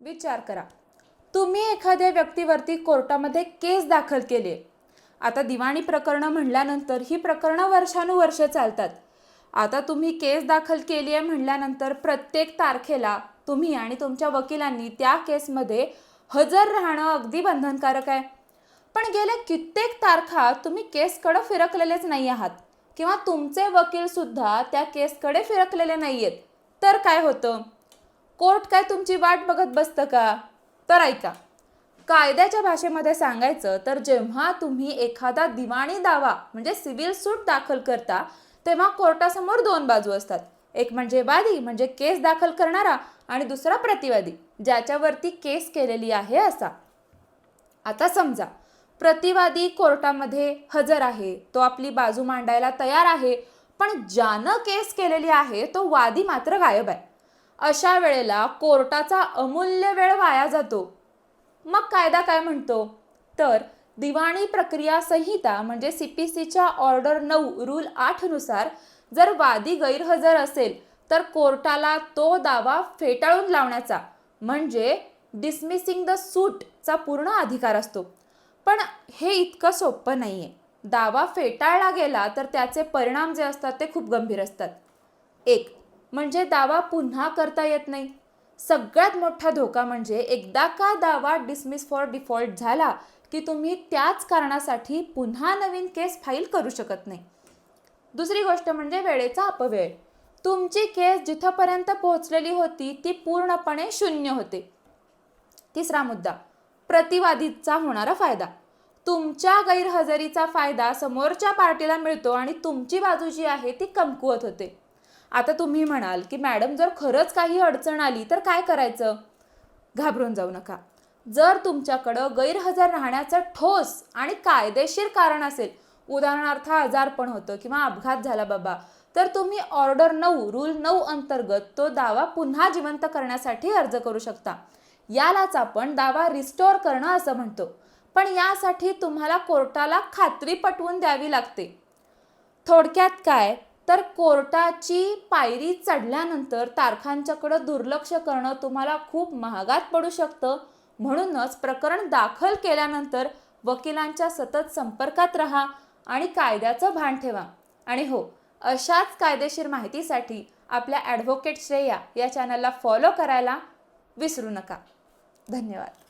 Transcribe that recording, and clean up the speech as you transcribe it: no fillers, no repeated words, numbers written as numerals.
विचार करा, तुम्ही एखाद्या व्यक्तीवरती कोर्टामध्ये केस दाखल केली. आता दिवाणी प्रकरणं म्हणल्यानंतर ही प्रकरणं वर्षानुवर्ष चालतात. आता तुम्ही केस दाखल केली आहे म्हणल्यानंतर प्रत्येक तारखेला तुम्ही आणि तुमच्या वकिलांनी त्या केसमध्ये हजर राहणं अगदी बंधनकारक आहे. पण गेल्या कित्येक तारखा तुम्ही केसकडे फिरकलेलेच नाही आहात किंवा तुमचे वकील सुद्धा त्या केसकडे फिरकलेले नाहीयेत. तर काय होतं? कोर्ट काय तुमची वाट बघत बसतं का? तर ऐका, कायद्याच्या भाषेमध्ये सांगायचं तर जेव्हा तुम्ही एखादा दिवाणी दावा म्हणजे सिव्हिल सूट दाखल करता तेव्हा कोर्टासमोर दोन बाजू असतात. एक म्हणजे वादी म्हणजे केस दाखल करणारा आणि दुसरा प्रतिवादी ज्याच्यावरती केस केलेली आहे असा. आता समजा प्रतिवादी कोर्टामध्ये हजर आहे, तो आपली बाजू मांडायला तयार आहे, पण ज्यानं केस केलेली आहे तो वादी मात्र गायब आहे. अशा वेळेला कोर्टाचा अमूल्य वेळ वाया जातो. मग कायदा काय म्हणतो? तर दिवाणी प्रक्रिया संहिता म्हणजे CPCच्या ऑर्डर 9 रूल 8 नुसार जर वादी गैरहजर असेल तर कोर्टाला तो दावा फेटाळून लावण्याचा म्हणजे डिसमिसिंग द सूटचा पूर्ण अधिकार असतो. पण हे इतकं सोपं नाहीये. दावा फेटाळला गेला तर त्याचे परिणाम जे असतात ते खूप गंभीर असतात. एक म्हणजे दावा पुन्हा करता येत नाही. सगळ्यात मोठा धोका म्हणजे एकदा का दावा डिसमिस फॉर डिफॉल्ट झाला की तुम्ही त्याच कारणासाठी पुन्हा नवीन केस फाईल करू शकत नाही. दुसरी गोष्ट म्हणजे वेळेचा अपव्यय. तुमची केस जिथपर्यंत पोहोचलेली होती ती पूर्णपणे शून्य होते. तिसरा मुद्दा, प्रतिवादीचा होणारा फायदा. तुमच्या गैरहजेरीचा फायदा समोरच्या पार्टीला मिळतो आणि तुमची बाजू जी आहे ती कमकुवत होते. आता तुम्ही म्हणाल की मॅडम जर खरंच काही अडचण आली तर काय करायचं? घाबरून जाऊ नका. जर तुमच्याकडं गैरहजर राहण्याचं ठोस आणि कायदेशीर कारण असेल, उदाहरणार्थ आजारपण होतं किंवा अपघात झाला बाबा, तर तुम्ही ऑर्डर 9 रूल 9 अंतर्गत तो दावा पुन्हा जिवंत करण्यासाठी अर्ज करू शकता. यालाच आपण दावा रिस्टोअर करणं असं म्हणतो. पण यासाठी तुम्हाला कोर्टाला खात्री पटवून द्यावी लागते. थोडक्यात काय तर कोर्टाची पायरी चढल्यानंतर तारखांच्याकडे दुर्लक्ष करणं तुम्हाला खूप महागात पडू शकतं. म्हणूनच प्रकरण दाखल केल्यानंतर वकिलांच्या सतत संपर्कात राहा आणि कायद्याचं भान ठेवा. आणि हो, अशाच कायदेशीर माहितीसाठी आपल्या ॲडव्होकेट श्रेया या चॅनलला फॉलो करायला विसरू नका. धन्यवाद.